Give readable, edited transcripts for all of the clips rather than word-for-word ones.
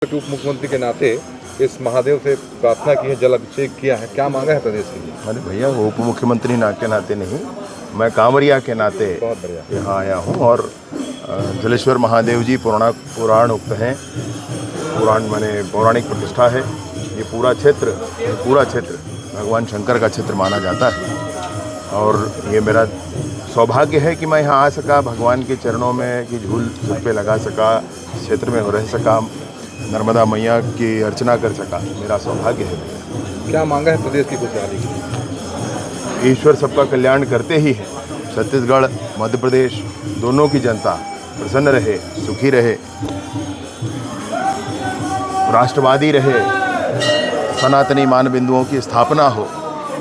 उप मुख्यमंत्री के नाते इस महादेव से प्रार्थना की है, जल अभिषेक किया है, क्या मांगा है प्रदेश के लिए? अरे भैया, वो उप मुख्यमंत्री के नाते नहीं, मैं कांवरिया के नाते बहुत बढ़िया। यहाँ आया हूँ। और जलेश्वर महादेव जी पुराण उक्त हैं, पुराण माने पौराणिक प्रतिष्ठा है। ये पूरा क्षेत्र भगवान शंकर का क्षेत्र माना जाता है। और ये मेरा सौभाग्य है कि मैं यहाँ आ सका, भगवान के चरणों में की झूल पे लगा सका, इस क्षेत्र में रह सका, नर्मदा मैया की अर्चना कर सका, मेरा सौभाग्य है। क्या मांगा है प्रदेश की खुशहाली? ईश्वर सबका कल्याण करते ही है। छत्तीसगढ़, मध्य प्रदेश दोनों की जनता प्रसन्न रहे, सुखी रहे, राष्ट्रवादी रहे, सनातनी मान बिंदुओं की स्थापना हो,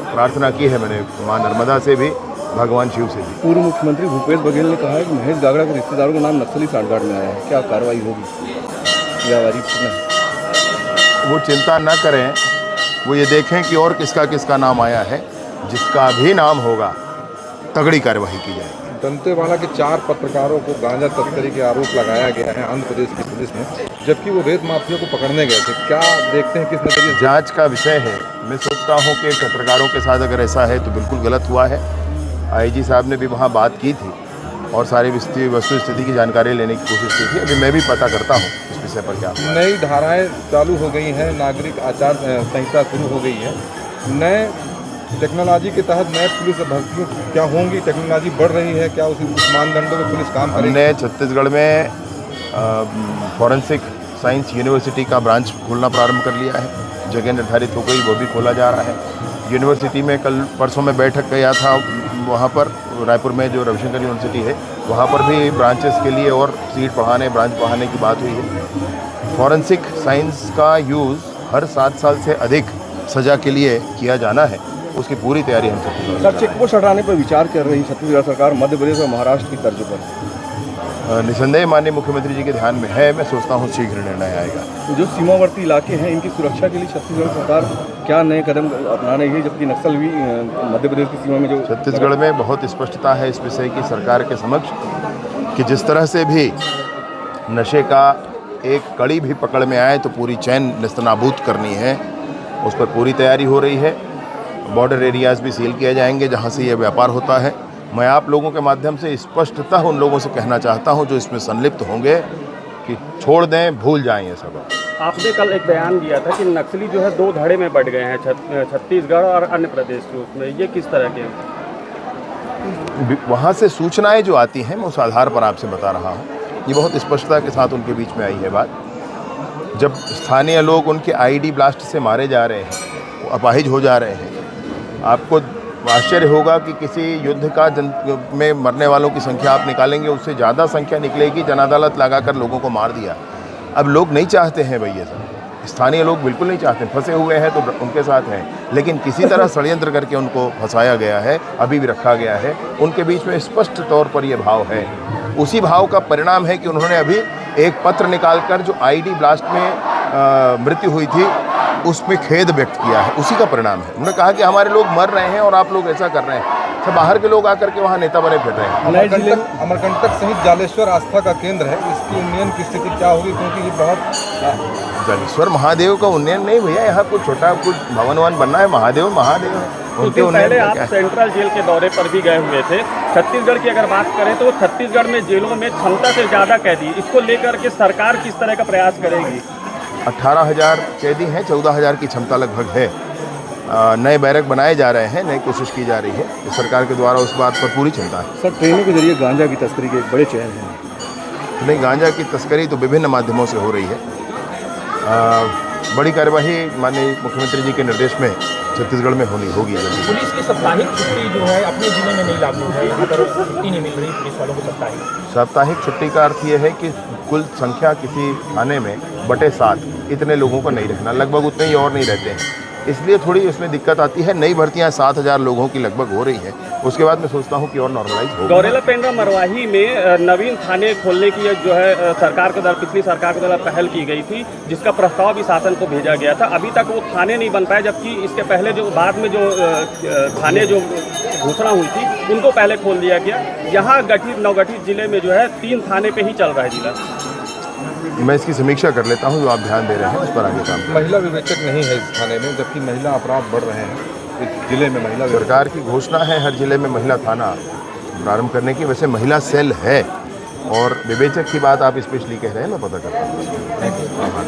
प्रार्थना की है मैंने मां नर्मदा से भी, भगवान शिव से भी। पूर्व मुख्यमंत्री भूपेश बघेल ने कहा है कि महेश गागड़ा के रिश्तेदारों का नाम नक्सली सांठगांठ में आया है, क्या कार्रवाई होगी? वो चिंता न करें, वो ये देखें कि और किसका नाम आया है। जिसका भी नाम होगा तगड़ी कार्रवाई की जाएगी। दंतेवाड़ा के 4 पत्रकारों को गांजा तस्करी के आरोप लगाया गया है आंध्र प्रदेश की पुलिस ने, जबकि वो रेत माफिया को पकड़ने गए थे। क्या देखते हैं किस नजरिए से? जांच का विषय है। मैं सोचता हूँ कि पत्रकारों के साथ अगर ऐसा है तो बिल्कुल गलत हुआ है। आईजी साहब ने भी वहाँ बात की थी और सारी वस्तु स्थिति की जानकारी लेने की कोशिश की थी। अभी मैं भी पता करता हूँ इस विषय पर क्या। नई धाराएं चालू हो गई हैं, नागरिक आचार संहिता शुरू हो गई है। नए टेक्नोलॉजी के तहत नए पुलिस भर्तियाँ क्या होंगी? टेक्नोलॉजी बढ़ रही है, क्या उस मानदंडों में पुलिस काम करेगी? हमने छत्तीसगढ़ में फॉरेंसिक साइंस यूनिवर्सिटी का ब्रांच खोलना प्रारंभ कर लिया है। जगह निर्धारित हो गई, वो भी खोला जा रहा है। यूनिवर्सिटी में कल परसों में बैठक गया था, वहाँ पर रायपुर में जो रविशंकर यूनिवर्सिटी है, वहाँ पर भी ब्रांचेस के लिए और सीट ब्रांच बढ़ाने की बात हुई है। फॉरेंसिक साइंस का यूज़ हर 7 साल से अधिक सज़ा के लिए किया जाना है, उसकी पूरी तैयारी हम छत्तीसगढ़। सर, चेकपोस्ट हटाने पर विचार कर रही छत्तीसगढ़ सरकार, मध्य प्रदेश और महाराष्ट्र की तर्ज पर। निसंदेह माननीय मुख्यमंत्री जी के ध्यान में है। मैं सोचता हूँ शीघ्र निर्णय आएगा। जो सीमावर्ती इलाके हैं, इनकी सुरक्षा के लिए छत्तीसगढ़ सरकार क्या नए कदम अपना रही है, जबकि नक्सल भी मध्य प्रदेश की सीमा में जो छत्तीसगढ़ में बहुत स्पष्टता है इस विषय की सरकार के समक्ष कि जिस तरह से भी नशे का एक कड़ी भी पकड़ में आए तो पूरी चैन नेस्तनाबूद करनी है, उस पर पूरी तैयारी हो रही है। बॉर्डर एरियाज़ भी सील किए जाएंगे जहाँ से ये व्यापार होता है। मैं आप लोगों के माध्यम से स्पष्टतः उन लोगों से कहना चाहता हूं जो इसमें संलिप्त होंगे कि छोड़ दें, भूल जाएं ये सब। आपने कल एक बयान दिया था कि नक्सली जो है 2 धड़े में बढ़ गए हैं छत्तीसगढ़ और अन्य प्रदेश के उसमें, ये किस तरह के? वहाँ से सूचनाएं जो आती हैं मैं उस आधार पर आपसे बता रहा हूँ। ये बहुत स्पष्टता के साथ उनके बीच में आई है बात। जब स्थानीय लोग उनके आईडी ब्लास्ट से मारे जा रहे हैं, वो अपाहिज हो जा रहे हैं, आपको आश्चर्य होगा कि किसी युद्ध का में मरने वालों की संख्या आप निकालेंगे, उससे ज़्यादा संख्या निकलेगी जन अदालत लगाकर लोगों को मार दिया। अब लोग नहीं चाहते हैं भैया सब, स्थानीय लोग बिल्कुल नहीं चाहते, फंसे हुए हैं तो उनके साथ हैं, लेकिन किसी तरह षड्यंत्र करके उनको फंसाया गया है, अभी भी रखा गया है। उनके बीच में स्पष्ट तौर पर यह भाव है। उसी भाव का परिणाम है कि उन्होंने अभी एक पत्र निकालकर जो आईडी ब्लास्ट में मृत्यु हुई थी उसमें खेद व्यक्त किया है, उसी का परिणाम है। उन्होंने कहा कि हमारे लोग मर रहे हैं और आप लोग ऐसा कर रहे हैं। सब बाहर के लोग आकर के वहाँ नेता बने फिर रहे हैं। अमरकंटक सहित जालेश्वर आस्था का केंद्र है, इसकी उन्नयन की स्थिति क्या होगी? क्योंकि ये बहुत जालेश्वर महादेव का उन्नयन नहीं भैया, यहाँ कुछ छोटा कुछ भवन बनना है। महादेव महादेव है, उनके पहले आप सेंट्रल जेल के दौरे पर भी गए हुए थे। छत्तीसगढ़ की अगर बात करें तो छत्तीसगढ़ में जेलों में क्षमता से ज़्यादा कैदी, इसको लेकर के सरकार किस तरह का प्रयास करेगी? 18,000 कैदी हैं, 14,000 की क्षमता लगभग है। नए बैरक बनाए जा रहे हैं, नई कोशिश की जा रही है, तो सरकार के द्वारा उस बात पर पूरी चिंता है। सर, ट्रेनों के जरिए गांजा की तस्करी के एक बड़े चैन हैं। नहीं, गांजा की तस्करी तो विभिन्न माध्यमों से हो रही है। बड़ी कार्यवाही माननीय मुख्यमंत्री जी के निर्देश में छत्तीसगढ़ में होगी। पुलिस की साप्ताहिक छुट्टी जो है अपने जिले में नहीं लागू है, यहाँ पर छुट्टी नहीं मिल रही पुलिस वालों को। साप्ताहिक छुट्टी का अर्थ ये है कि कुल संख्या किसी थाने में बटे 7 इतने लोगों को नहीं रहना, लगभग उतने ही और नहीं रहते हैं, इसलिए थोड़ी उसमें दिक्कत आती है। नई भर्तियां 7,000 लोगों की लगभग हो रही है, उसके बाद मैं सोचता हूं कि और नॉर्मलाइज होगा। गौरेला पेंड्रा मरवाही में नवीन थाने खोलने की जो है सरकार के द्वारा, पिछली सरकार के द्वारा पहल की गई थी, जिसका प्रस्ताव भी शासन को भेजा गया था। अभी तक वो थाने नहीं बन पाए, जबकि इसके पहले जो बाद में जो थाने जो घोषणा हुई थी उनको पहले खोल दिया गया। यहाँ नवगठित जिले में जो है 3 थाने पे ही चल रहा है जिला। मैं इसकी समीक्षा कर लेता हूँ, जो आप ध्यान दे रहे हैं उस पर आगे काम करें। महिला विवेचक नहीं है इस थाने में, जबकि महिला अपराध बढ़ रहे हैं इस जिले में। महिला सरकार की घोषणा है हर जिले में महिला थाना प्रारंभ करने की। वैसे महिला सेल है, और विवेचक की बात आप स्पेशली कह रहे हैं, मैं पता करता हूँ।